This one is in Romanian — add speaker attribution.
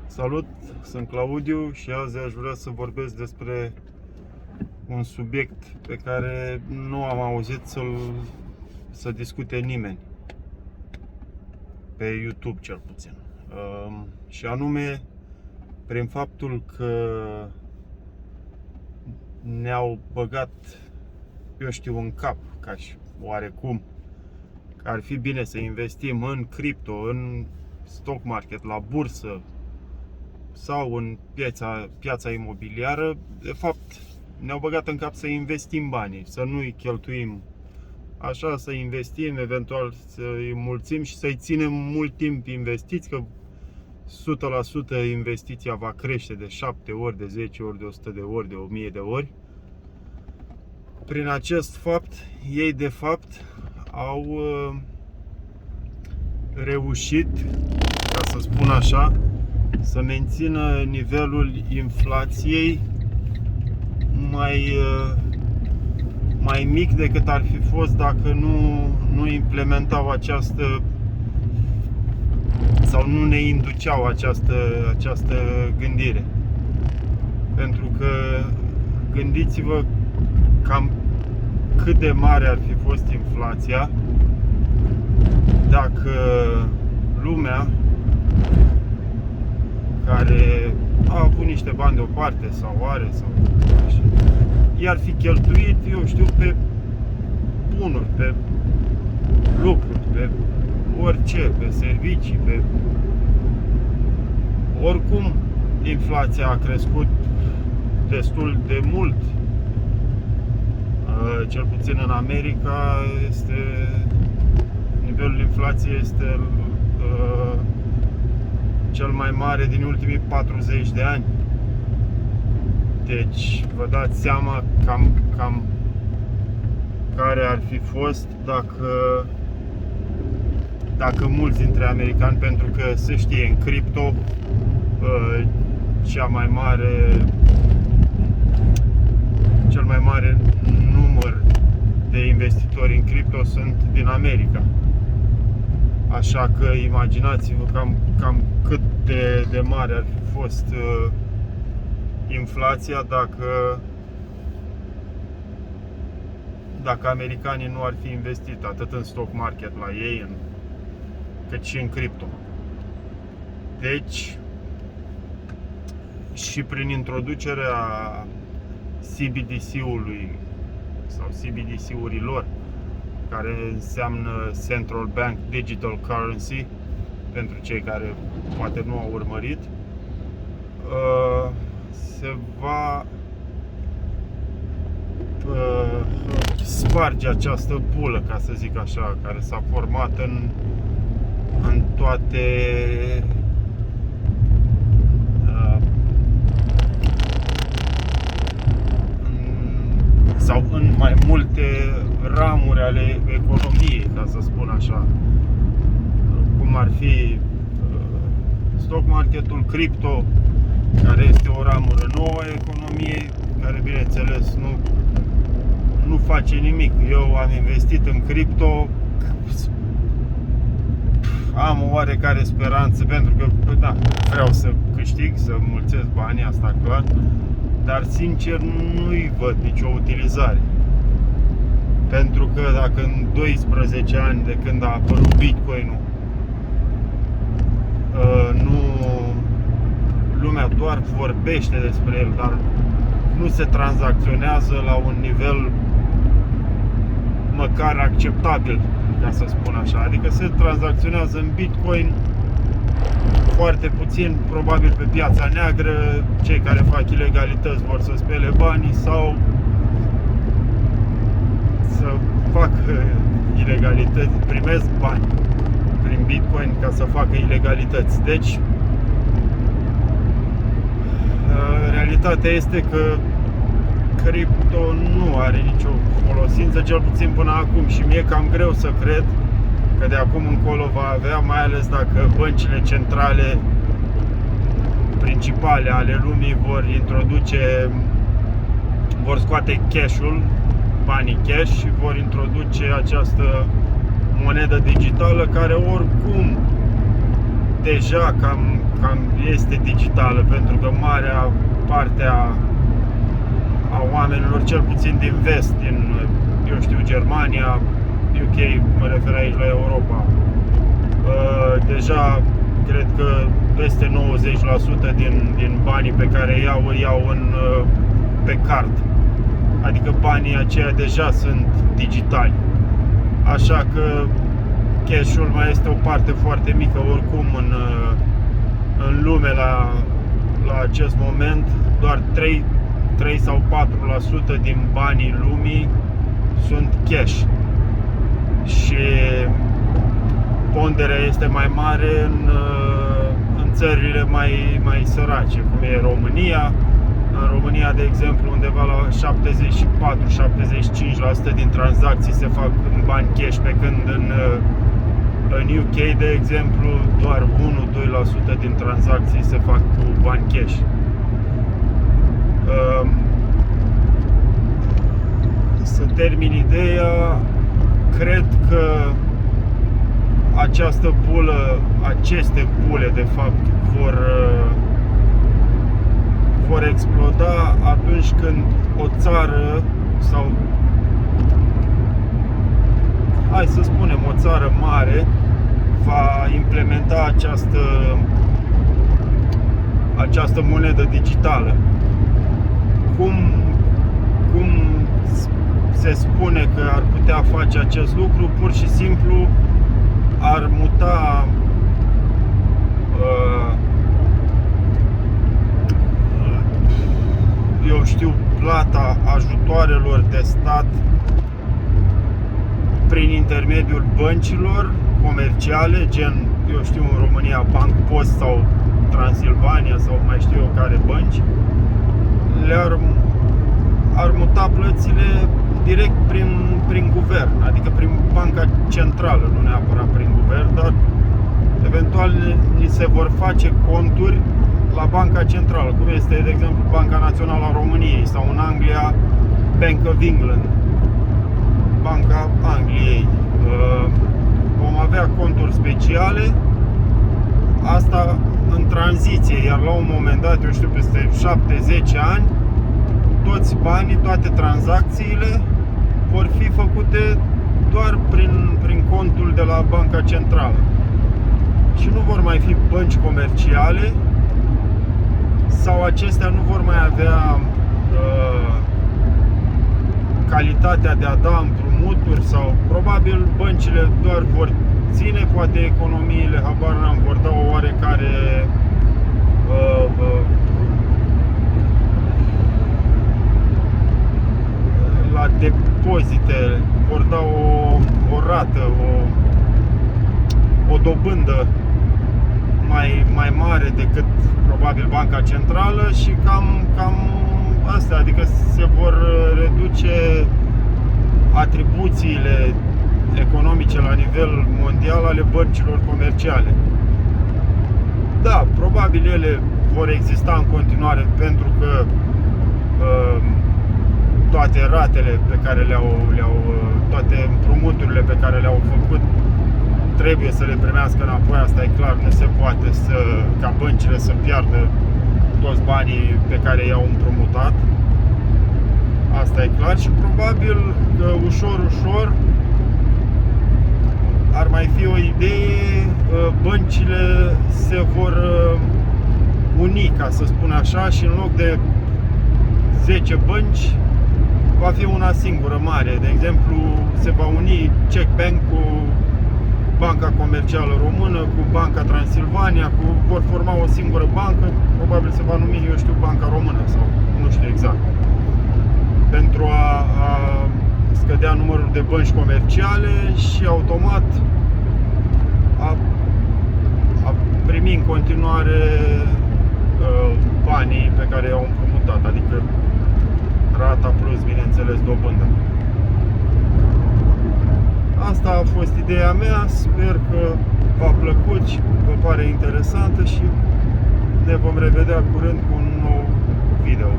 Speaker 1: Salut, sunt Claudiu și azi aș vrea să vorbesc despre un subiect pe care nu am auzit să discute nimeni, pe YouTube cel puțin. Și anume, prin faptul că ne-au băgat, eu știu, în cap, ca și oarecum, că ar fi bine să investim în cripto, în stock market, la bursă, sau în piața imobiliară. De fapt, ne-au băgat în cap să investim banii, să nu-i cheltuim așa, să investim, eventual să-i mulțim și să-i ținem mult timp investiți, că 100% investiția va crește de 7 ori, de 10 ori, de 100 de ori, de 1000 de ori. Prin acest fapt, ei de fapt au reușit, ca să spun așa, să mențină nivelul inflației mai mic decât ar fi fost dacă nu implementau această, sau nu ne induceau această gândire. Pentru că gândiți-vă cam cât de mare ar fi fost inflația dacă lumea care a avut niște bani deoparte sau are, sau așa, i-ar fi cheltuit, eu știu, pe bunuri, pe lucruri, pe orice, pe servicii, pe... Oricum, inflația a crescut destul de mult. Cel puțin în America nivelul inflației este cel mai mare din ultimii 40 de ani. Deci, vă dați seama cam care ar fi fost dacă mulți dintre americani, pentru că se știe, în cripto cel mai mare număr de investitori în cripto sunt din America. Așa că imaginați-vă cam cât de mare ar fi fost inflația dacă americanii nu ar fi investit atât în stock market la ei, cât și în cripto. Deci, și prin introducerea CBDC-ului sau CBDC-urilor, care înseamnă Central Bank Digital Currency, pentru cei care poate nu au urmărit, se va sparge această bulă, ca să zic așa, care s-a format în toate sau în mai multe ramuri ale economiei, ca să spun așa, cum ar fi stock marketul, cripto, care este o ramură nouă a economiei, care, bineînțeles, nu face nimic. Eu am investit în cripto, am o oarecare speranță, pentru că, da, vreau să câștig, să mulțesc banii, asta clar, dar sincer nu-i văd nicio utilizare. Pentru că dacă în 12 ani de când a apărut Bitcoin-ul lumea doar vorbește despre el, dar nu se tranzacționează la un nivel măcar acceptabil, ca să spun așa. Adică se tranzacționează în Bitcoin foarte puțin, probabil pe piața neagră. Cei care fac ilegalități vor să spele banii sau să fac ilegalități, primesc bani prin Bitcoin ca să facă ilegalități. Deci, realitatea este că cripto nu are nicio folosință, cel puțin până acum, și mie cam greu să cred că de acum încolo va avea, mai ales dacă băncile centrale principale ale lumii vor scoate cash-ul, banii cash, și vor introduce această monedă digitală care oricum deja cam este digitală, pentru că marea parte a oamenilor, cel puțin din vest, din, eu știu, Germania, UK, mă refer aici la Europa, deja cred că peste 90% din banii pe care îi iau pe card. Adică banii aceia deja sunt digitali. Așa că cash-ul mai este o parte foarte mică oricum în lume la acest moment. Doar 3 sau 4% din banii lumii sunt cash. Și ponderea este mai mare în țările mai sărace, cum e România. În România, de exemplu, undeva la 74-75% din tranzacții se fac în bani cash, pe când în UK, de exemplu, doar 1-2% din tranzacții se fac cu bani cash. Să termin ideea, cred că aceste bule, de fapt, vor exploda atunci când o țară, sau hai să spunem o țară mare, va implementa această monedă digitală. Cum se spune că ar putea face acest lucru? Pur și simplu ar muta eu știu, plata ajutoarelor de stat prin intermediul băncilor comerciale, gen, eu știu, în România Bank Post sau Transilvania sau mai știu eu care bănci, ar muta plățile direct prin guvern, adică prin banca centrală, nu neapărat prin guvern, dar eventual li se vor face conturi la banca centrală, cum este, de exemplu, Banca Națională a României, sau în Anglia Bank of England, Banca Angliei. Vom avea conturi speciale, asta în tranziție, iar la un moment dat, eu știu, peste 7-10 ani, toți banii, toate tranzacțiile vor fi făcute doar prin contul de la Banca Centrală. Și nu vor mai fi bănci comerciale, sau acestea nu vor mai avea calitatea de a da împrumuturi, sau probabil băncile doar vor ține, poate economiile, habar n-am, vor da o oarecare la depozite, vor da o rată, o dobândă mai mare decât probabil Banca Centrală, și cam asta, adică se vor reduce atribuțiile economice la nivel mondial ale băncilor comerciale. Da, probabil ele vor exista în continuare, pentru că toate ratele pe care toate împrumuturile pe care le-au făcut trebuie să le primească înapoi, asta e clar, nu se poate ca băncile să piardă toți banii pe care i-au împrumutat. Asta e clar, și probabil că ușor ar mai fi o idee, băncile se vor uni, ca să spun așa, și în loc de 10 bănci va fi una singură mare. De exemplu, se va uni Czech Bank cu Banca Comercială Română, cu Banca Transilvania, vor forma o singură bancă, probabil se va numi, eu știu, Banca Română, sau nu știu exact, pentru a scădea numărul de bănci comerciale și automat a primi în continuare banii pe care i-au împrumutat, adică rata plus, bineînțeles, dobândă. Asta a fost ideea mea, sper că v-a plăcut și vă pare interesantă, și ne vom revedea curând cu un nou video.